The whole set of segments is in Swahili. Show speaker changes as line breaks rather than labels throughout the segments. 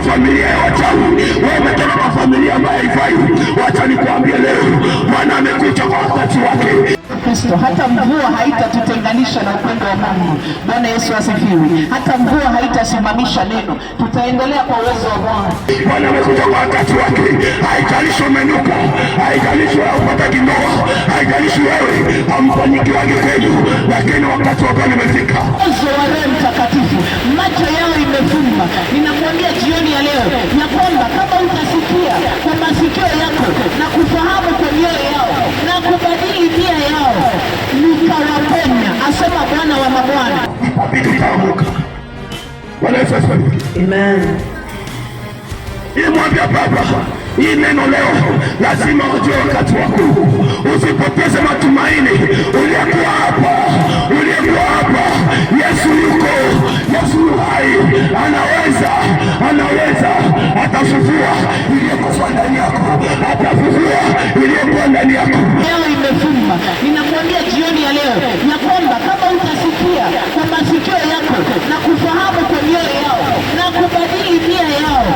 familia ya wachawi, wewe umetoka kwa familia ambayo haifai. Wacha nikwambie leo, Bwana amekuja kwa wakati wake.
Kristo, hata mvua haitatutenganisha na upendo wa Mungu. Bwana Yesu asifiwe. Hata mvua haitasimamisha neno, tutaendelea kwa uwezo wa Bwana.
Bwana amekuja kwa wakati wake. Haijalishi umenuka, haijalishi wewe upata ndoa, haijalishi wewe hamfanikiwagi kwenu, lakini wakati wa Bwana umefika.
Uwezo wa Roho Mtakatifu, macho yao imefumba. Ninakuambia jioni ya leo ya kwamba kama utasikia kwa masikio yako na kufahamu kwa mioyo yao na kubadili nia yao, nikawapenya, asema Bwana wa mabwana.
Tutaamka. Bwana Yesu asifiwe.
Amen.
Nimwambia Baba, hii neno leo lazima ujue wakati wako. Usipoteze matumaini. Uliyekuwa hapa, Yesu yuko, Yesu hai, anaweza, atafufua iliyekufa ndani yako, atafufua iliyekuwa ndani yako.
Leo imefumba. Ninakuambia jioni ya leo ya kwamba kama utasikia kwa masikio yako na kufahamu kwa mioyo yao na kubadili nia yao,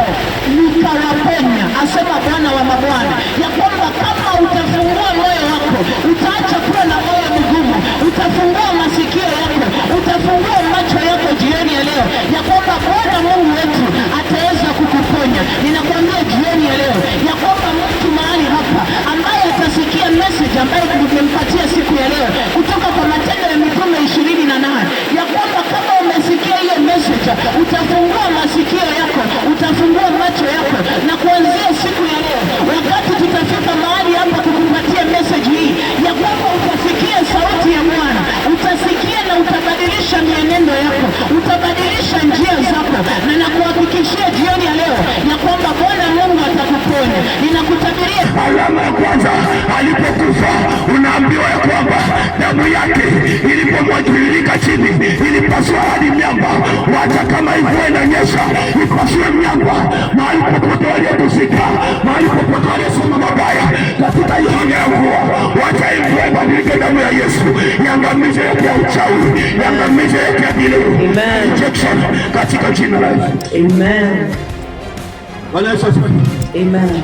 nikawapenya, asema Bwana wa mabwana, ya kwamba kama utafungua moyo wako, utaacha kuwa na moyo mgumu, utafungua masikio yako, utafungua macho yako jioni ya leo, ya kwamba Bwana Mungu wetu ataweza kukuponya. Ninakuambia jioni ya leo ya kwamba mtu mahali hapa ambaye atasikia message ambayo tumempatia siku ya leo kutoka kwa Matendo ya Mitume 28, ya kwamba kama umesikia hiyo message, utafungua masikio yako, utafungua macho yako, na kuanzia siku ya leo wakati tutafika mahali hapa kukupatia message hii, ya kwamba utasikia sauti ya Bwana, utasikia na utabadilisha mienendo yako, utabadilisha njia zako, na nakuhakikishia jioni ya leo ya kwamba Bwana Mungu atakuponya. Ninakutabiria
alama ya kwanza alipokufa, unaambiwa ya kwamba damu yake ilipomwagilika chini ilipasua hadi miamba. Wacha kama mvua inanyesha ipasue miamba mahali popote waliyekuzika, mahali popote waliyesema mabaya katika hiyo hanga ya mvua. Wacha mvua ibadilike, damu ya Yesu iangamize yote ya uchawi, iangamize yote ya injection katika jina la Yesu.
Amen.
Bwana Yesu asifiwe.
Amen.